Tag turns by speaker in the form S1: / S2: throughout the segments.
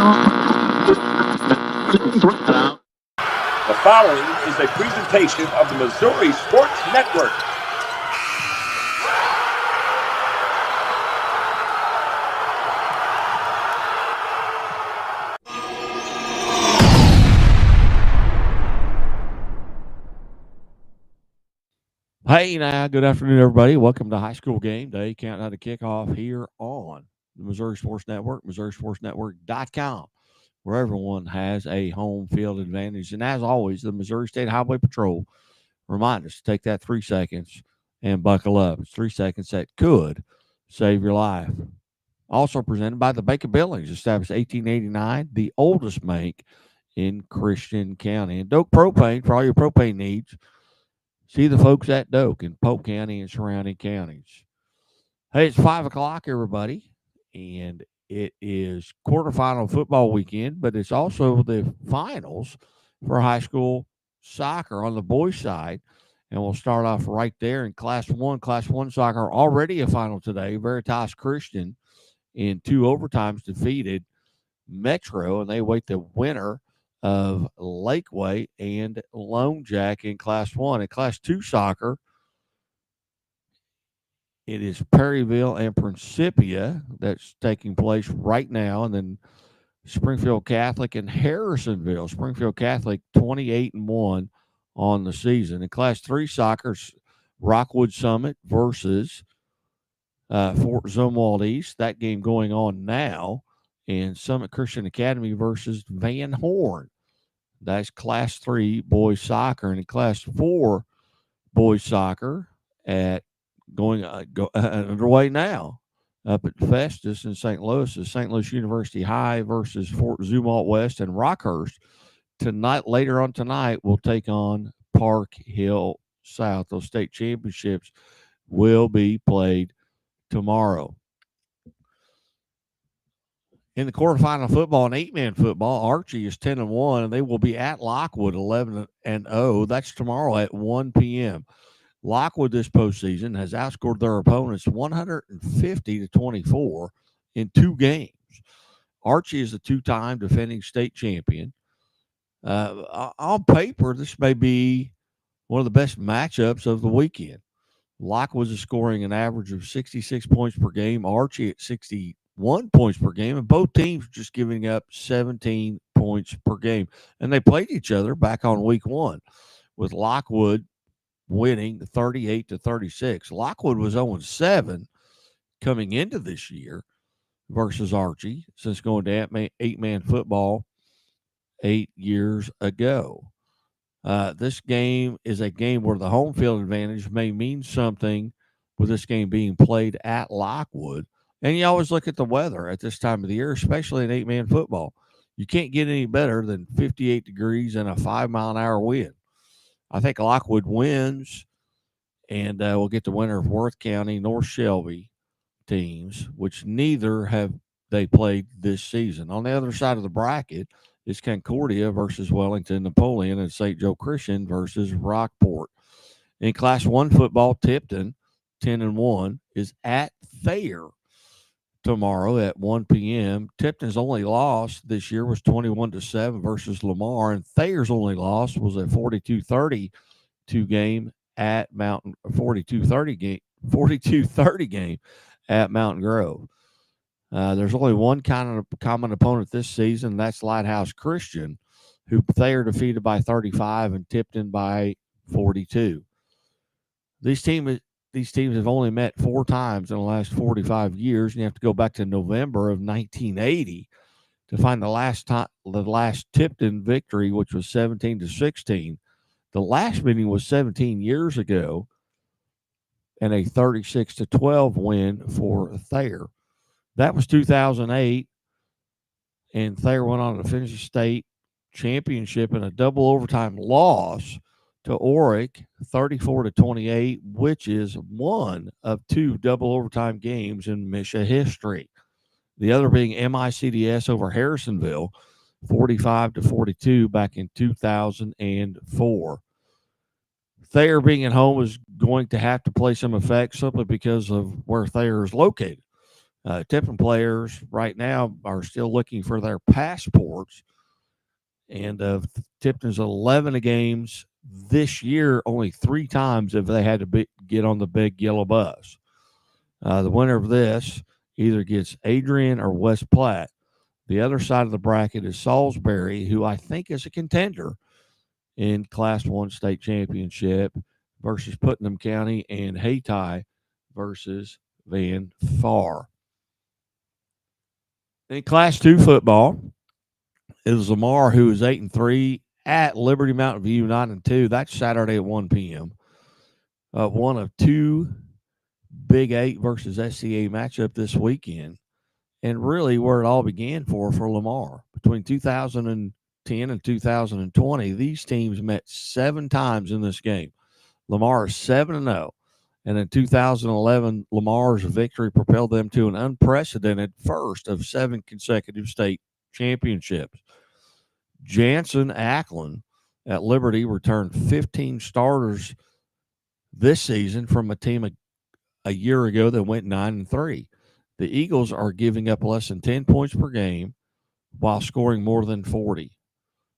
S1: The following is a presentation of the Missouri Sports Network.
S2: Hey, now, good afternoon, everybody. Welcome to High School Game Day. Countdown to kickoff here on the Missouri Sports Network, MissouriSportsNetwork.com, where everyone has a home field advantage. And as always, the Missouri State Highway Patrol remind us to take that 3 seconds and buckle up. It's 3 seconds that could save your life. Also presented by the Bank of Billings, established 1889, the oldest bank in Christian County. And Doak Propane for all your propane needs. See the folks at Doak in Polk County and surrounding counties. Hey, it's 5 o'clock, everybody, and it is quarterfinal football weekend, but it's also the finals for high school soccer on the boys' side. And we'll start off right there in Class 1. Class 1 soccer already a final today. Veritas Christian in 2 overtimes defeated Metro, and they await the winner of Lakeway and Lone Jack in Class 1. In Class 2 soccer, it is Perryville and Principia that's taking place right now, and then Springfield Catholic and Harrisonville. Springfield Catholic 28-1 on the season. In Class 3 soccer, Rockwood Summit versus Fort Zumwalt East. That game going on now. And Summit Christian Academy versus Van Horn. That's Class 3 boys soccer. And in Class 4 boys soccer underway now up at Festus in St. Louis is St. Louis University High versus Fort Zumwalt West and Rockhurst. Later on tonight, we'll take on Park Hill South. Those state championships will be played tomorrow. In the quarterfinal football and 8-man football, Archie is 10-1, and they will be at Lockwood 11-0. That's tomorrow at 1 p.m. Lockwood this postseason has outscored their opponents 150-24 in 2 games. Archie is the 2-time defending state champion. On paper, this may be one of the best matchups of the weekend. Lockwood is scoring an average of 66 points per game. Archie at 61 points per game, and both teams just giving up 17 points per game. And they played each other back on week 1 with Lockwood winning 38-36. Lockwood was 0-7 coming into this year versus Archie since going to 8-man football 8 years ago. This game is a game where the home field advantage may mean something with this game being played at Lockwood. And you always look at the weather at this time of the year, especially in 8-man football. You can't get any better than 58 degrees and a 5-mile-an-hour wind. I think Lockwood wins, and we'll get the winner of Worth County, North Shelby teams, which neither have they played this season. On the other side of the bracket is Concordia versus Wellington Napoleon, and St. Joe Christian versus Rockport. In Class 1 football, Tipton, 10-1, is at Thayer tomorrow at 1 p.m. Tipton's only loss this year was 21-7 versus Lamar, and Thayer's only loss was a 42-30 game at Mountain 42-30 game at Mountain Grove. There's only one common opponent this season. That's Lighthouse Christian, who Thayer defeated by 35 and Tipton by 42. These teams have only met 4 times in the last 45 years, and you have to go back to November of 1980 to find the last Tipton victory, which was 17-16. The last meeting was 17 years ago, and a 36-12 win for Thayer. That was 2008, and Thayer went on to finish the state championship in a double overtime loss to Oric, 34-28, which is one of 2 double overtime games in Misha history. The other being MICDS over Harrisonville, 45-42 back in 2004. Thayer being at home is going to have to play some effect simply because of where Thayer is located. Tipping players right now are still looking for their passports. And of Tipton's 11 games this year, only 3 times have they had to get on the big yellow bus. The winner of this either gets Adrian or West Platte. The other side of the bracket is Salisbury, who I think is a contender in Class 1 state championship, versus Putnam County, and Hayti versus Van Far. In Class 2 football, it was Lamar, who is 8-3 at Liberty Mountain View, 9-2. That's Saturday at 1 p.m. One of 2 Big 8 versus SCA matchup this weekend, and really where it all began for Lamar. Between 2010 and 2020, these teams met 7 times in this game. Lamar is 7-0. And in 2011, Lamar's victory propelled them to an unprecedented first of 7 consecutive state championships. Jansen Ackland at Liberty returned 15 starters this season from a team a year ago that went 9-3. The Eagles are giving up less than 10 points per game while scoring more than 40.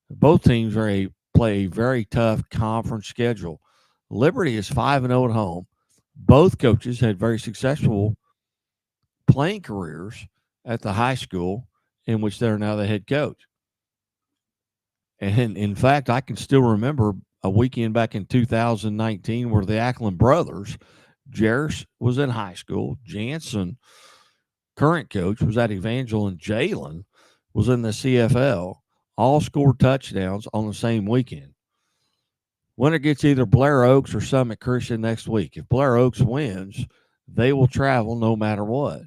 S2: Both teams play a very tough conference schedule. Liberty is 5-0 at home. Both coaches had very successful playing careers at the high school in which they're now the head coach. And in fact, I can still remember a weekend back in 2019 where the Ackland brothers, Jairus was in high school, Jansen, current coach, was at Evangel, and Jalen was in the CFL, all scored touchdowns on the same weekend. Winner gets either Blair Oaks or Summit Christian next week. If Blair Oaks wins, they will travel no matter what.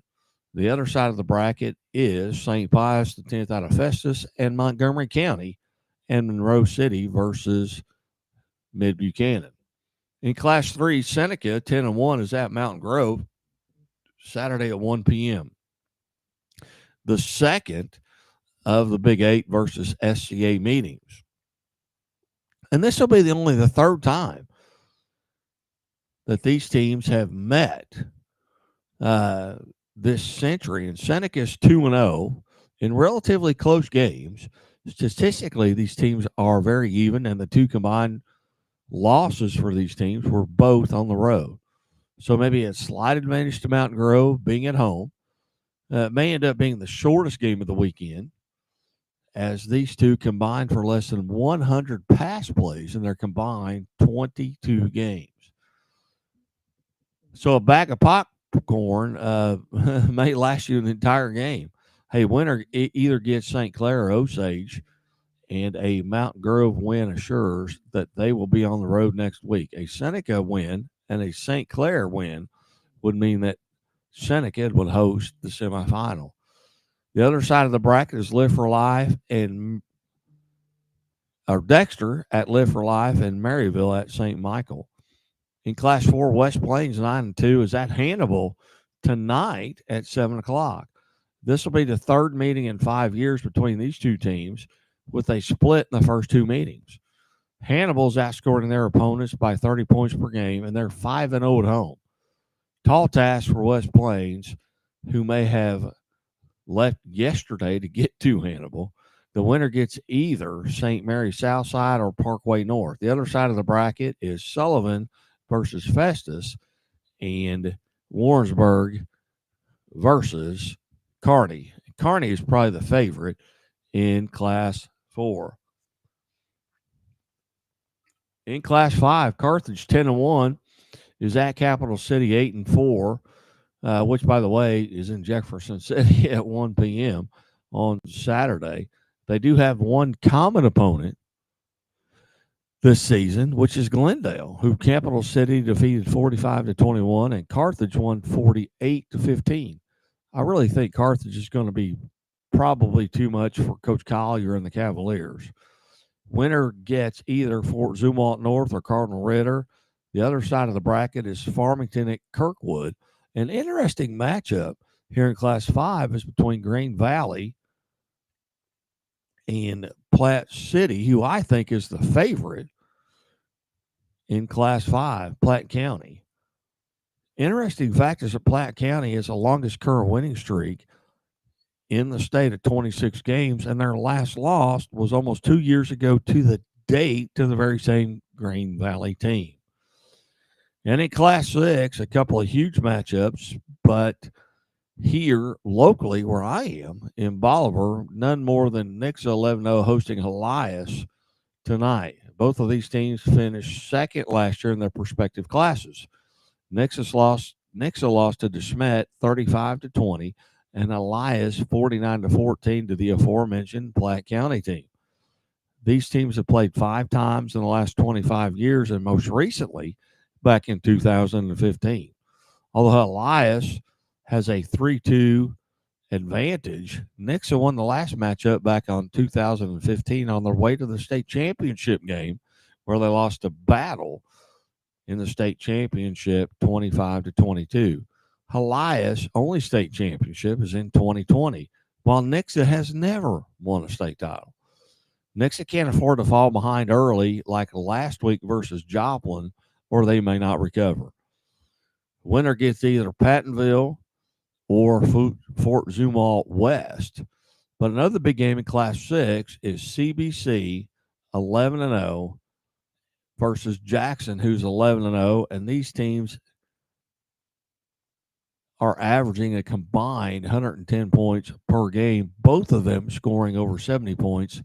S2: The other side of the bracket is St. Pius X out of Festus and Montgomery County and Monroe City versus Mid Buchanan. In Class 3, Seneca 10-1 is at Mountain Grove Saturday at 1 p.m. The second of the Big 8 versus SCA meetings. And this will be only the third time that these teams have met this century. And Seneca's 2-0 in relatively close games. Statistically, these teams are very even, and the 2 combined losses for these teams were both on the road. So maybe a slight advantage to Mountain Grove being at home. It may end up being the shortest game of the weekend, as these 2 combined for less than 100 pass plays in their combined 22 games. So a bag of popcorn may last you an entire game. Hey, winner either gets St. Clair or Osage, and a Mountain Grove win assures that they will be on the road next week. A Seneca win and a St. Clair win would mean that Seneca would host the semifinal. The other side of the bracket is Live for Life or Dexter at Live for Life and Maryville at St. Michael. In Class 4, West Plains 9-2 is at Hannibal tonight at 7 o'clock. This will be the third meeting in 5 years between these 2 teams, with a split in the first 2 meetings. Hannibal's outscoring their opponents by 30 points per game, and they're 5-0 at home. Tall task for West Plains, who may have left yesterday to get to Hannibal. The winner gets either St. Mary Southside or Parkway North. The other side of the bracket is Sullivan versus Festus and Warrensburg versus Kearney. Kearney is probably the favorite in Class 4. In Class 5, Carthage 10-1 is at Capital City 8-4, which, by the way, is in Jefferson City at 1 p.m. on Saturday. They do have one common opponent this season, which is Glendale, who Capital City defeated 45-21, and Carthage won 48-15. I really think Carthage is going to be probably too much for Coach Collier and the Cavaliers. Winner gets either Fort Zumwalt North or Cardinal Ritter. The other side of the bracket is Farmington at Kirkwood. An interesting matchup here in Class 5 is between Green Valley and Platte City, who I think is the favorite in Class 5, Platte County. Interesting fact is that Platte County is the longest current winning streak in the state of 26 games, and their last loss was almost 2 years ago to the date to the very same Green Valley team. And in Class 6, a couple of huge matchups, but here locally where I am in Bolivar, none more than Nixa 11-0 hosting Elias tonight. Both of these teams finished second last year in their respective classes. Nixa lost to DeSmet 35-20, and Elias 49-14 to the aforementioned Platte County team. These teams have played 5 times in the last 25 years, and most recently back in 2015. Although Elias has a 3-2 advantage, Nixa won the last matchup back on 2015 on their way to the state championship game, where they lost a battle in the state championship 25-22. Elias' only state championship is in 2020, while Nixa has never won a state title. Nixa can't afford to fall behind early like last week versus Joplin, or they may not recover. Winner gets either Pattonville or Fort Zumwalt West. But another big game in Class 6 is CBC 11-0 versus Jackson, who's 11-0, and these teams are averaging a combined 110 points per game, both of them scoring over 70 points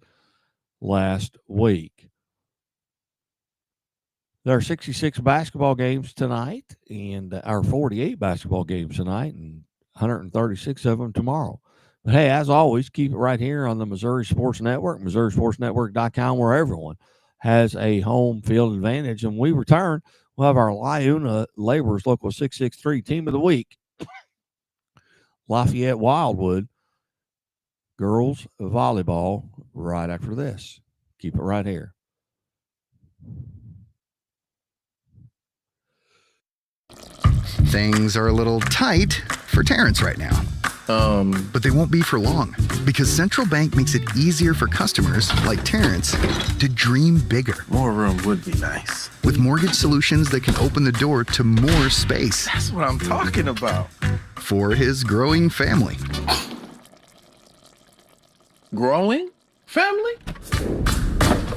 S2: last week. There are 66 basketball games tonight, and 48 basketball games tonight, and 136 of them tomorrow. But hey, as always, keep it right here on the Missouri Sports Network, MissouriSportsNetwork.com, where everyone has a home field advantage. And when we return, we'll have our Laiuna Laborers Local 663 Team of the Week, Lafayette Wildwood girls volleyball, right after this. Keep it right here.
S3: Things are a little tight for Terrence right now. But they won't be for long, because Central Bank makes it easier for customers like Terrence to dream bigger.
S4: More room would be nice.
S3: With mortgage solutions that can open the door to more space.
S4: That's what I'm talking about.
S3: For his growing family.
S4: Growing family?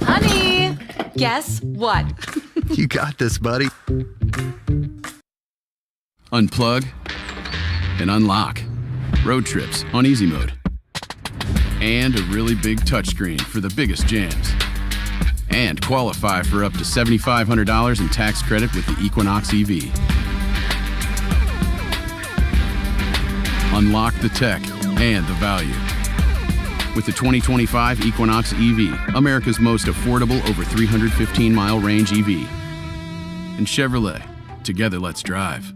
S5: Honey, guess what?
S3: You got this, buddy.
S6: Unplug and unlock. Road trips on easy mode. And a really big touchscreen for the biggest jams. And qualify for up to $7,500 in tax credit with the Equinox EV. Unlock the tech and the value. With the 2025 Equinox EV, America's most affordable over 315-mile range EV. And Chevrolet, together let's drive.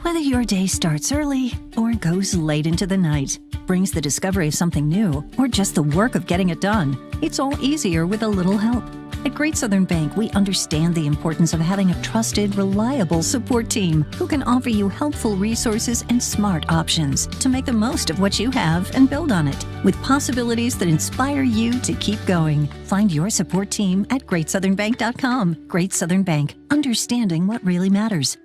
S7: Whether your day starts early or goes late into the night, brings the discovery of something new, or just the work of getting it done, it's all easier with a little help. At Great Southern Bank, we understand the importance of having a trusted, reliable support team who can offer you helpful resources and smart options to make the most of what you have and build on it, with possibilities that inspire you to keep going. Find your support team at GreatSouthernBank.com. Great Southern Bank, understanding what really matters.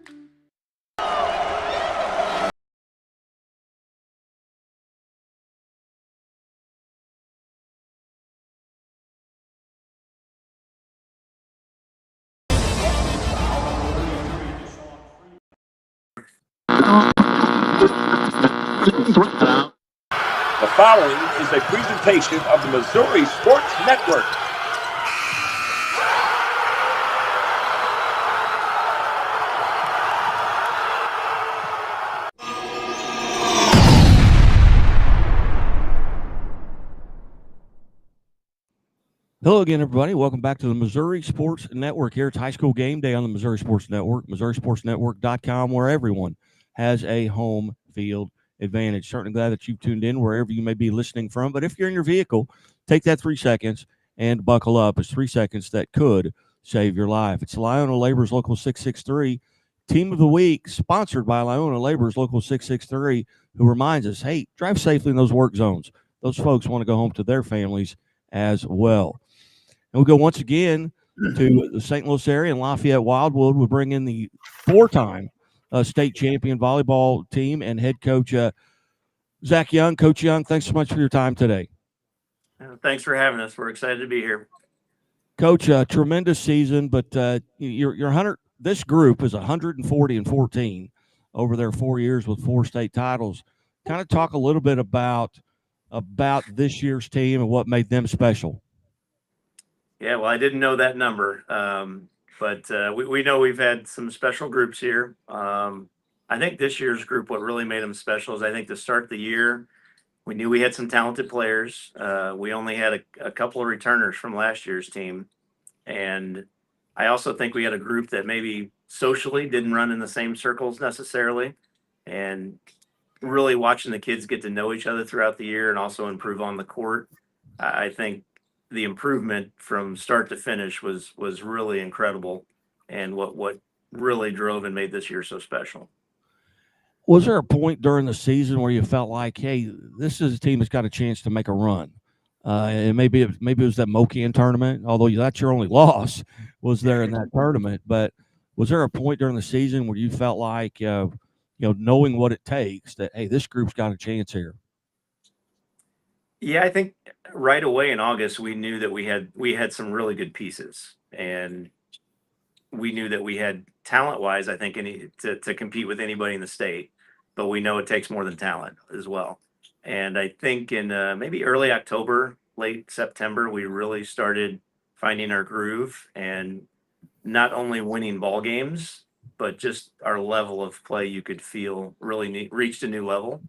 S1: The following is a presentation of the Missouri Sports Network.
S2: Hello again, everybody. Welcome back to the Missouri Sports Network. Here it's high school game day on the Missouri Sports Network, MissouriSportsNetwork.com, where everyone has a home field advantage. Certainly glad that you've tuned in wherever you may be listening from. But if you're in your vehicle, take that 3 seconds and buckle up. It's 3 seconds that could save your life. It's Laiuna Laborers Local 663 Team of the Week, sponsored by Laiuna Laborers Local 663, who reminds us, hey, drive safely in those work zones. Those folks want to go home to their families as well. And we'll go once again to the St. Louis area, and Lafayette Wildwood would bring in the 4-time state champion volleyball team and head coach Zach Young. Coach Young, thanks so much for your time today.
S8: Thanks for having us. We're excited to be here.
S2: Coach, tremendous season, but your 100. This group is 140-14 over their 4 years with 4 state titles. Kind of talk a little bit about this year's team and what made them special.
S8: Yeah, well, I didn't know that number, but we know we've had some special groups here. I think this year's group, what really made them special is I think to start the year, we knew we had some talented players. We only had a couple of returners from last year's team. And I also think we had a group that maybe socially didn't run in the same circles necessarily. And really watching the kids get to know each other throughout the year and also improve on the court. I think the improvement from start to finish was really incredible, and what really drove and made this year so special.
S2: Was there a point during the season where you felt like, hey, this is a team that's got a chance to make a run? And maybe it was that Mocan tournament, although that's your only loss was there in that tournament. But was there a point during the season where you felt like, knowing what it takes, that, hey, this group's got a chance here?
S8: Yeah, I think right away in August we knew that we had some really good pieces, and we knew that we had talent-wise, I think, to compete with anybody in the state. But we know it takes more than talent as well. And I think in maybe early October, late September, we really started finding our groove, and not only winning ball games, but just our level of play, you could feel really reached a new level.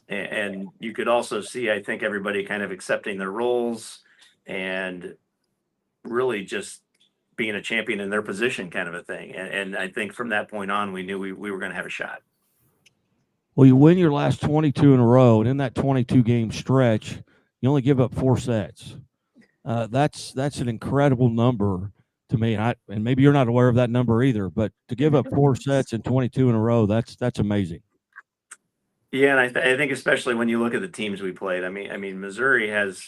S8: And you could also see, I think, everybody kind of accepting their roles and really just being a champion in their position kind of a thing. And I think from that point on, we knew we were going to have a shot.
S2: Well, you win your last 22 in a row, and in that 22-game stretch, you only give up 4 sets. That's an incredible number to me. And maybe you're not aware of that number either, but to give up 4 sets in 22 in a row, that's amazing.
S8: Yeah, and I think especially when you look at the teams we played. I mean, Missouri has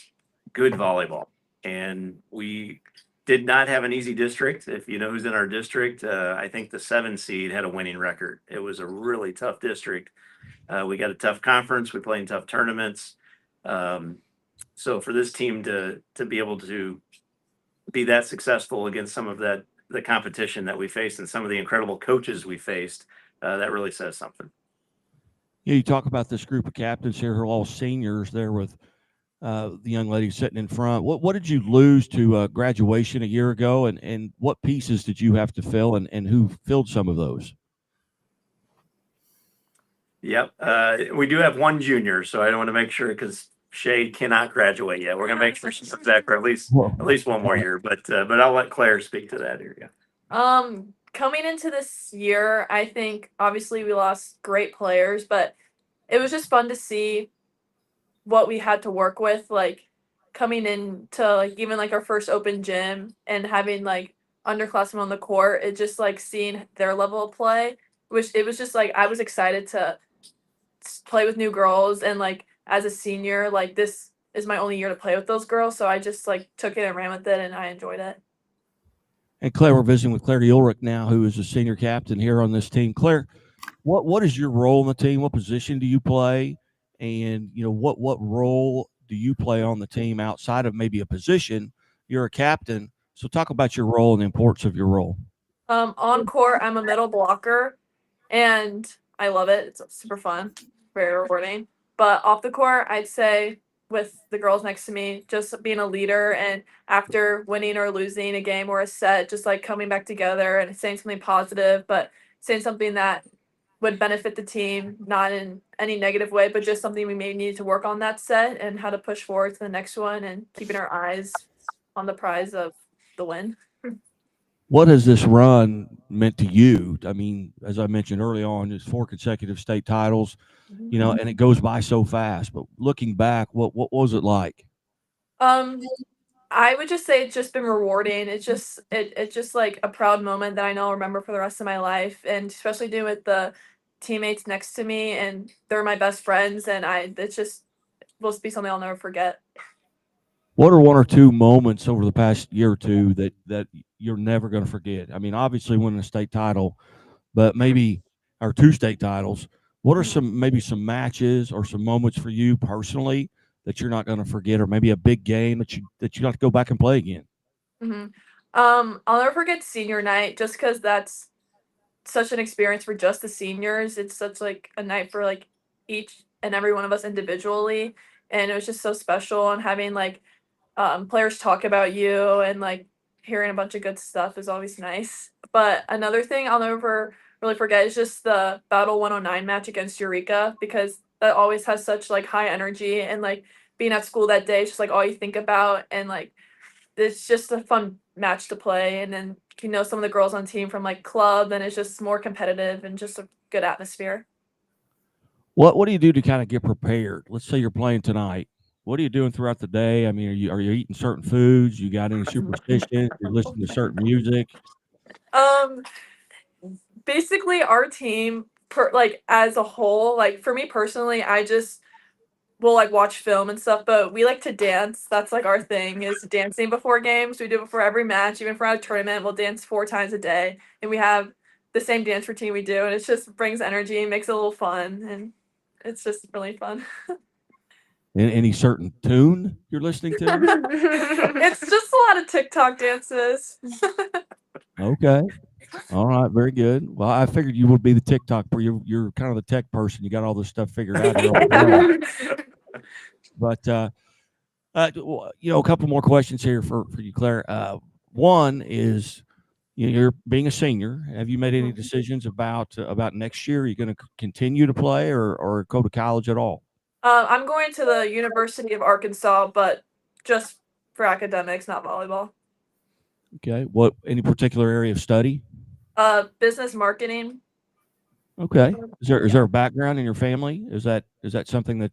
S8: good volleyball, and we did not have an easy district. If you know who's in our district, I think the 7 seed had a winning record. It was a really tough district. We got a tough conference. We played in tough tournaments. So for this team to be able to be that successful against some of the competition that we faced and some of the incredible coaches we faced, that really says something.
S2: Yeah, you talk about this group of captains here who are all seniors there with the young lady sitting in front. What did you lose to graduation a year ago, and what pieces did you have to fill, and who filled some of those?
S8: Yep. We do have 1 junior, so I want to make sure, because Shay cannot graduate yet. We're going to make sure she comes back for at least 1 more year, but I'll let Claire speak to that area.
S9: Coming into this year, I think obviously we lost great players, but it was just fun to see what we had to work with, like coming into like even like our first open gym and having like underclassmen on the court. It just like seeing their level of play, which it was just like I was excited to play with new girls, and like as a senior, like this is my only year to play with those girls, so I just like took it and ran with it, and I enjoyed it.
S2: And Claire, we're visiting with Claire Ulrich now, who is a senior captain here on this team. Claire, what is your role in the team? What position do you play? And, what role do you play on the team outside of maybe a position? You're a captain. So talk about your role and the importance of your role.
S9: On court, I'm a middle blocker, and I love it. It's super fun, very rewarding. But off the court, I'd say with the girls next to me, just being a leader, and after winning or losing a game or a set, just like coming back together and saying something positive, but saying something that would benefit the team, not in any negative way, but just something we may need to work on that set and how to push forward to the next one, and keeping our eyes on the prize of the win.
S2: What has this run meant to you? I mean, as I mentioned early on, it's 4 consecutive state titles, and it goes by so fast. But looking back, what was it like?
S9: I would just say it's just been rewarding. It's just like a proud moment that I know I'll remember for the rest of my life, and especially doing with the teammates next to me, and they're my best friends, and it just will be something I'll never forget.
S2: What are one or two moments over the past year or two that you're never going to forget? I mean, obviously winning a state title, but maybe or two state titles. What are some matches or some moments for you personally that you're not going to forget, or maybe a big game that you have to go back and play again?
S9: Hmm I'll never forget senior night just because that's such an experience for just the seniors. It's such like a night for like each and every one of us individually, and it was just so special. And having like players talk about you and like hearing a bunch of good stuff is always nice. But another thing I'll never really forget is just the Battle 109 match against Eureka because that always has such like high energy and like being at school that day is just like all you think about and like it's just a fun match to play and then some of the girls on team from like club and it's just more competitive and just a good atmosphere.
S2: What do you do to kind of get prepared? Let's say you're playing tonight. What are you doing throughout the day? I mean, are you eating certain foods? You got any superstitions? You're listening to certain music?
S9: Um Basically our team like as a whole, like for me personally, I just will like watch film and stuff, but we like to dance. That's like our thing is dancing before games. We do it before every match, even for our tournament. We'll dance 4 times a day, and we have the same dance routine we do, and it just brings energy and makes it a little fun, and it's just really fun.
S2: Any certain tune you're listening to?
S9: It's just a lot of TikTok dances.
S2: Okay. All right, very good. Well, I figured you would be the TikTok, where you're kind of the tech person. You got all this stuff figured out here on your own. But a couple more questions here for you, Claire. One is, you're being a senior. Have you made any decisions about next year? Are you going to continue to play or go to college at all?
S9: I'm going to the University of Arkansas, but just for academics, not volleyball.
S2: Okay. What any particular area of study?
S9: Business marketing.
S2: Okay. Is there a background in your family? Is that something that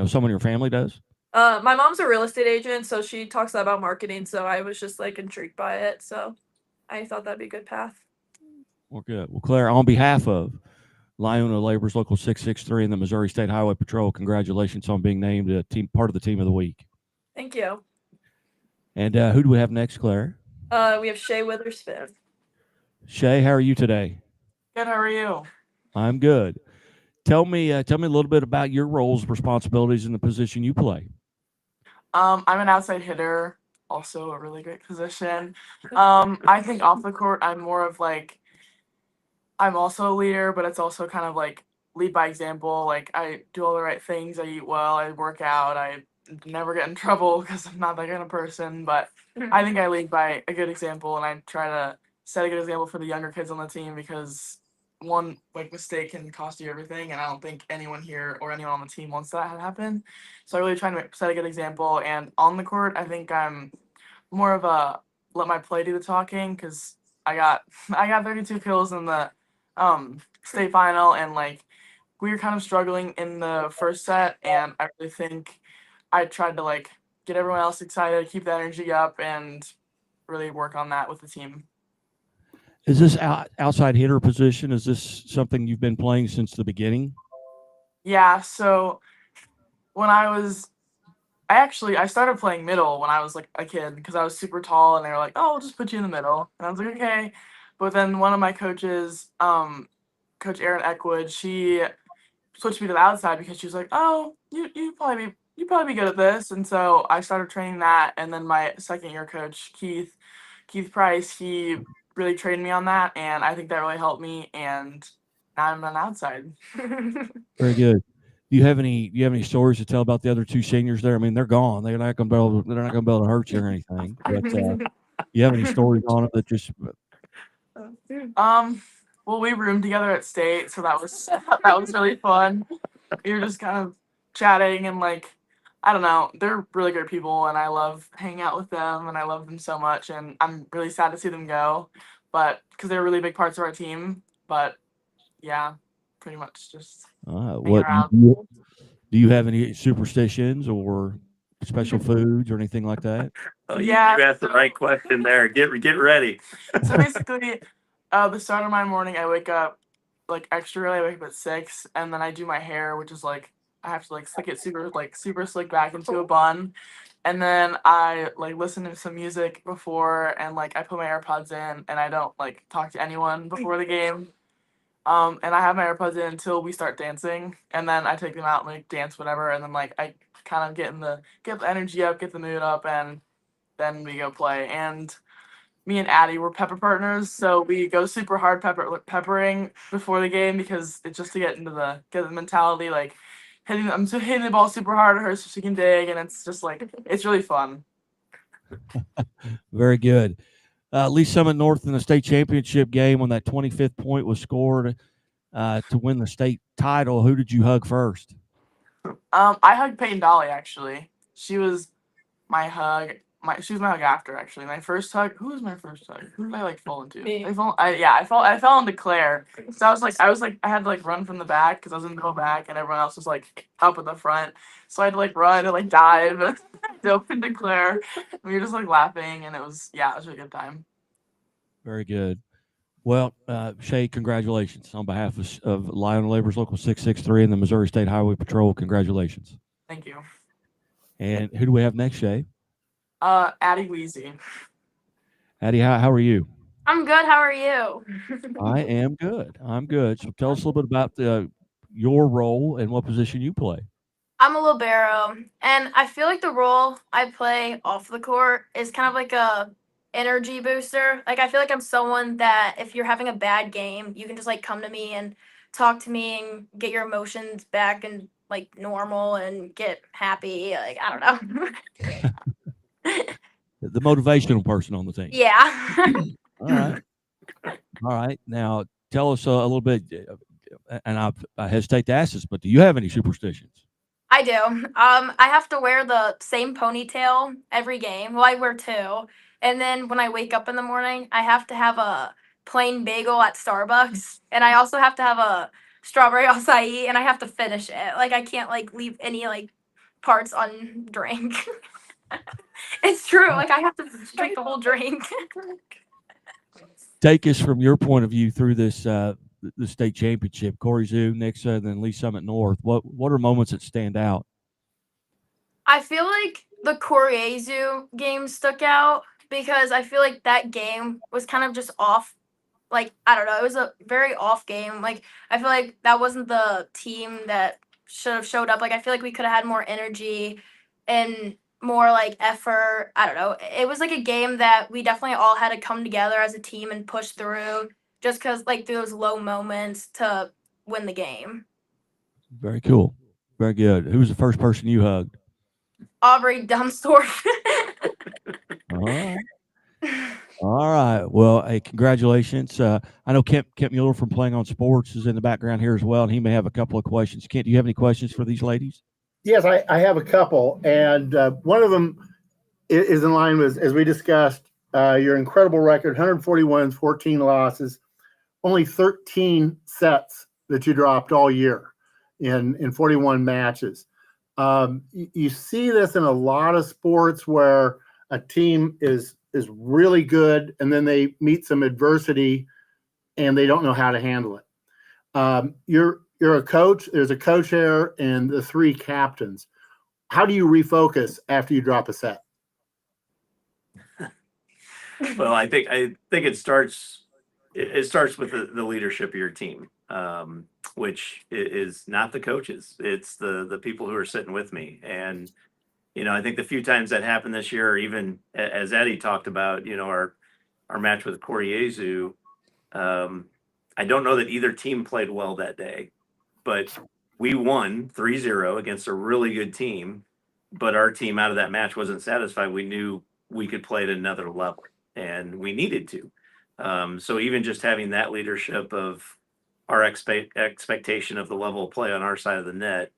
S2: someone in your family does?
S9: My mom's a real estate agent, so she talks a lot about marketing. So I was just like intrigued by it. So I thought that'd be a good path.
S2: Well, good. Well, Claire, on behalf of Liona Labor's Local 663 and the Missouri State Highway Patrol, congratulations on being named a part of the team of the week.
S9: Thank you.
S2: And who do we have next, Claire?
S9: We have Shay Witherspoon.
S2: Shay, how are you today?
S10: Good. How are you?
S2: I'm good. Tell me a little bit about your roles, responsibilities, and the position you play.
S10: I'm an outside hitter, also a really great position. I think off the court, I'm more of like, I'm also a leader, but it's also kind of like lead by example. Like I do all the right things. I eat well. I work out. I never get in trouble because I'm not that kind of person. But I think I lead by a good example, and I try to set a good example for the younger kids on the team because one like mistake can cost you everything, and I don't think anyone here or anyone on the team wants that to happen. So I really try to set a good example. And on the court, I think I'm more of a let my play do the talking because I got 32 kills in the state final, and like we were kind of struggling in the first set, and I really think I tried to like get everyone else excited, keep the energy up, and really work on that with the team.
S2: Is this outside hitter position? Is this something you've been playing since the beginning?
S10: Yeah. So when I started playing middle when I was like a kid because I was super tall, and they were like, "Oh, we'll just put you in the middle," and I was like, "Okay." But then one of my coaches, Coach Erin Eckwood, she switched me to the outside because she was like, "Oh, you probably be good at this," and so I started training that. And then my second year coach, Keith Price, he really trained me on that, and I think that really helped me. And now I'm on the outside.
S2: Very good. Do you have any stories to tell about the other two seniors there? I mean, they're gone. They're not going to be able to hurt you or anything. But you have any stories on it that just?
S10: Well, we roomed together at state, so that was really fun. We were just kind of chatting, and like, I don't know, they're really good people, and I love hanging out with them, and I love them so much, and I'm really sad to see them go, but because they're really big parts of our team. But yeah, pretty much just hang around.
S2: Do you have any superstitions or special foods or anything like that?
S8: Oh,
S10: Yeah,
S8: you asked the right question there. Get ready.
S10: So basically, the start of my morning, I wake up like extra early. I wake up at 6, and then I do my hair, which is like I have to like slick it super slick back into a bun. And then I like listen to some music before, and like I put my AirPods in, and I don't like talk to anyone before the game. And I have my AirPods in until we start dancing, and then I take them out and like dance whatever, and then like I kind of get the energy up, get the mood up, and then we go play. And me and Addie were pepper partners, so we go super hard peppering before the game because it's just to get the mentality, like hitting the ball super hard at her so she can dig, and it's just like it's really fun.
S2: Very good. Lee Summit North in the state championship game when that 25th point was scored to win the state title. Who did you hug first?
S10: I hugged Peyton Dolly actually. She was my hug. She was my hug after actually. My first hug. Who was my first hug? Who did I like fall into?
S9: Me.
S10: I fell into Claire. So I had to like run from the back because I was in the middle back and everyone else was like up at the front. So I had to like run and like dive dove into Claire. We were just like laughing and it was a really good time.
S2: Very good. Well, Shay, congratulations on behalf of Lionel Labor's Local 663 and the Missouri State Highway Patrol. Congratulations.
S10: Thank you.
S2: And who do we have next, Shay?
S10: Addie Weezy.
S2: Addie, how are you?
S11: I'm good. How are you?
S2: I am good. I'm good. So tell us a little bit about your role and what position you play.
S11: I'm a libero, and I feel like the role I play off the court is kind of like a energy booster. Like I feel like I'm someone that if you're having a bad game, you can just like come to me and talk to me and get your emotions back and like normal and get happy. Like I don't know.
S2: The motivational person on the team.
S11: Yeah.
S2: All right. Now tell us a little bit, and I hesitate to ask this, but do you have any superstitions?
S11: I do. I have to wear the same ponytail every game. Well, I wear two. And then when I wake up in the morning, I have to have a plain bagel at Starbucks. And I also have to have a strawberry acai, and I have to finish it. Like I can't like leave any like parts on drink. It's true. Like I have to drink the whole drink.
S2: Take us from your point of view through this the state championship. Corey Zoo, Nixa, and then Lee Summit North. What are moments that stand out?
S11: I feel like the Koryezu game stuck out because I feel like that game was kind of just off. Like, I don't know. It was a very off game. Like, I feel like that wasn't the team that should have showed up. Like, I feel like we could have had more energy and more, like, effort. I don't know. It was, like, a game that we definitely all had to come together as a team and push through just because, like, through those low moments to win the game.
S2: Very cool. Very good. Who was the first person you hugged?
S11: Aubrey Dunstorf.
S2: All right. Well, hey, congratulations. I know Kent Mueller from Playing on Sports is in the background here as well, and he may have a couple of questions. Kent, do you have any questions for these ladies?
S12: Yes, I have a couple, and one of them is in line with, as we discussed, your incredible record, 140 wins, 14 losses, only 13 sets that you dropped all year in 41 matches. You see this in a lot of sports where a team is really good and then they meet some adversity and they don't know how to handle it. You're a coach. There's a co chair and the three captains. How do you refocus after you drop a set?
S8: Well, I think it starts with the leadership of your team, which is not the coaches. It's the people who are sitting with me. And, I think the few times that happened this year, or even as Eddie talked about, our match with Koryezu, I don't know that either team played well that day, but we won 3-0 against a really good team. But our team out of that match wasn't satisfied. We knew we could play at another level, and we needed to. So even just having that leadership of our expectation of the level of play on our side of the net,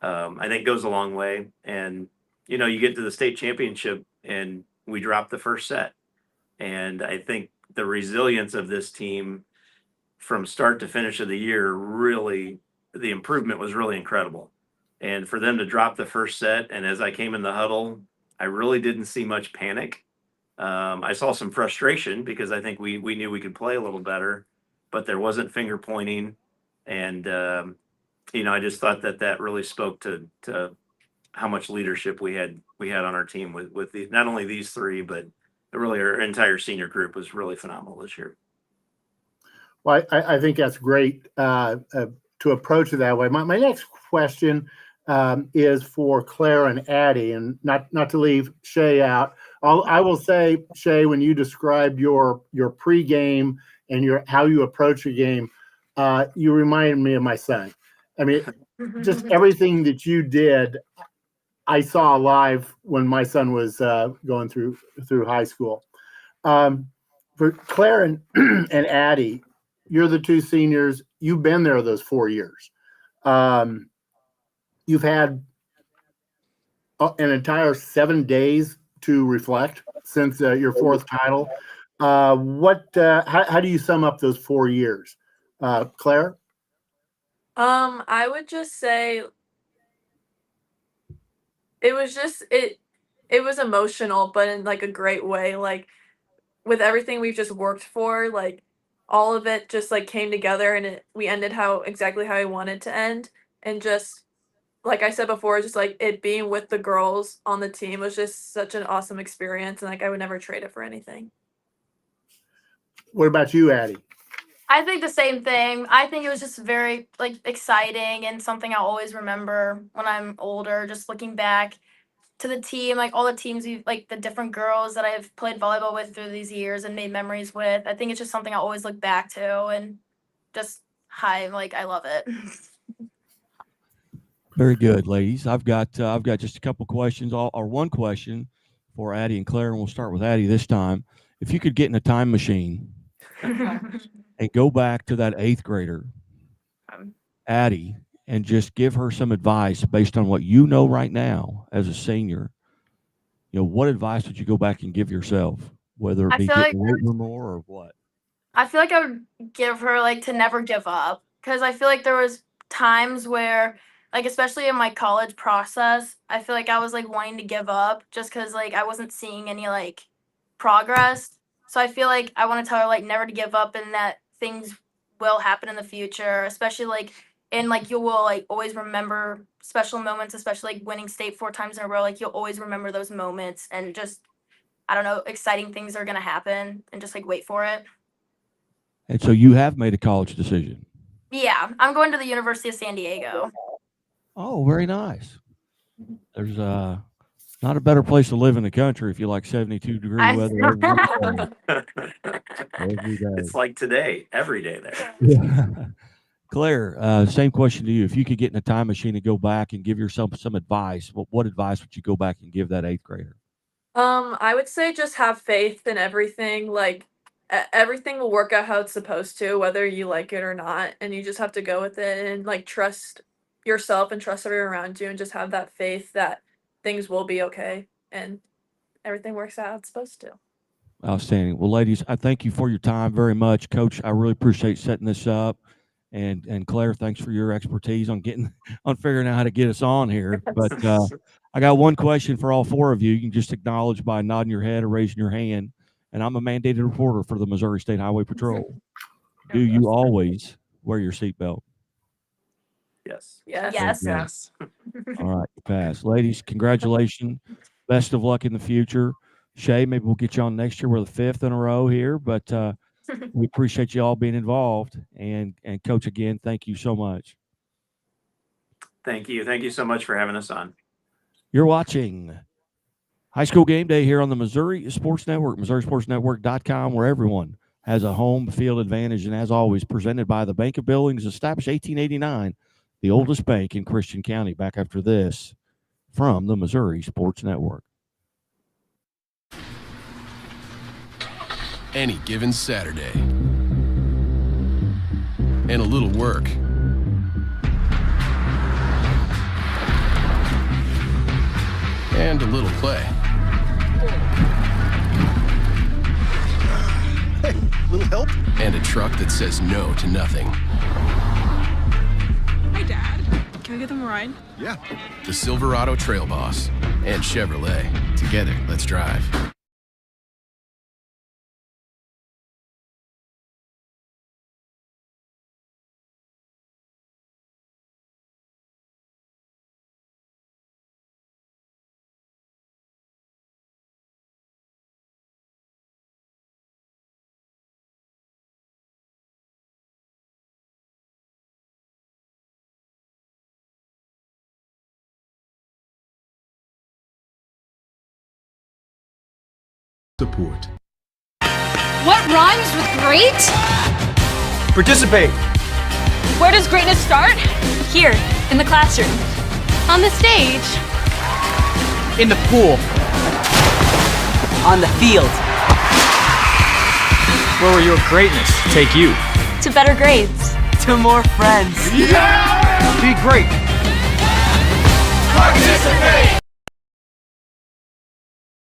S8: I think goes a long way. And, you get to the state championship and we dropped the first set. And I think the resilience of this team from start to finish of the year, really, the improvement was really incredible. And for them to drop the first set, and as I came in the huddle, I really didn't see much panic. I saw some frustration because I think we knew we could play a little better, but there wasn't finger pointing. And I just thought that really spoke to how much leadership we had on our team with not only these three, but really our entire senior group was really phenomenal this year.
S12: Well, I think that's great to approach it that way. My next question is for Claire and Addie, and not to leave Shay out. I will say, Shay, when you described your pregame and how you approach a game, you reminded me of my son. I mean, just everything that you did, I saw live when my son was going through high school. For Claire and Addie, you're the two seniors. You've been there those 4 years. You've had an entire 7 days to reflect since your fourth title. How do you sum up those 4 years, Claire?
S9: I would just say it was just it was emotional, but in like a great way. Like with everything we've just worked for, like all of it just like came together, and we ended exactly how I wanted to end. And just like I said before, just like it being with the girls on the team was just such an awesome experience, and like I would never trade it for anything.
S12: What about you, Addie?
S11: I think the same thing. I think it was just very like exciting and something I'll always remember when I'm older, just looking back to the team, like all the teams like the different girls that I've played volleyball with through these years and made memories with. I think it's just something I always look back to, and just like I love it.
S2: Very good, ladies. I've got just a couple questions, or one question for Addie and Claire, and we'll start with Addie this time. If you could get in a time machine and go back to that 8th grader, Addie, and just give her some advice based on what you know right now as a senior, what advice would you go back and give yourself, whether it be getting weight room more or what?
S11: I feel like I would give her like to never give up, because I feel like there was times where like especially in my college process, I feel like I was like wanting to give up just because like I wasn't seeing any like progress. So I feel like I want to tell her like never to give up, and that things will happen in the future, especially like you will like always remember special moments, especially like winning state 4 times in a row. Like you'll always remember those moments, and just I don't know, exciting things are gonna happen, and just like wait for it.
S2: And so you have made a college decision.
S11: Yeah, I'm going to the University of San Diego.
S2: Oh, very nice. There's not a better place to live in the country if you like 72-degree weather every day.
S8: It's like today, every day there.
S2: Yeah. Claire, same question to you. If you could get in a time machine and go back and give yourself some advice, what advice would you go back and give that 8th grader?
S9: I would say just have faith in everything. Like everything will work out how it's supposed to, whether you like it or not, and you just have to go with it and like trust yourself and trust everyone around you, and just have that faith that things will be okay and everything works out how it's supposed to.
S2: Outstanding. Well, ladies, I thank you for your time very much. Coach, I really appreciate setting this up. And Claire, thanks for your expertise on figuring out how to get us on here. But I got one question for all 4 of you. You can just acknowledge by nodding your head or raising your hand. And I'm a mandated reporter for the Missouri State Highway Patrol. Do you always wear your seatbelt?
S8: Yes.
S11: Yes.
S2: All right, you pass. Ladies, congratulations. Best of luck in the future. Shay, maybe we'll get you on next year. We're the 5th in a row here, but we appreciate you all being involved. And Coach, again, thank you so much.
S8: Thank you. Thank you so much for having us on.
S2: You're watching High School Game Day here on the Missouri Sports Network, MissouriSportsNetwork.com, where everyone has a home field advantage. And as always, presented by the Bank of Billings, established 1889, the oldest bank in Christian County. Back after this from the Missouri Sports Network.
S6: Any given Saturday. And a little work. And a little play.
S3: Hey, little help?
S6: And a truck that says no to nothing.
S13: Hi, Dad. Can we give them a ride?
S3: Yeah.
S6: The Silverado Trail Boss and Chevrolet. Together, let's drive. support.
S5: What rhymes with great?
S14: Participate.
S13: Where does greatness start?
S5: Here, in the classroom. On the stage.
S14: In the pool. On the field. Where will your greatness take you?
S5: To better grades.
S14: To more friends.
S12: Be great.
S14: Participate!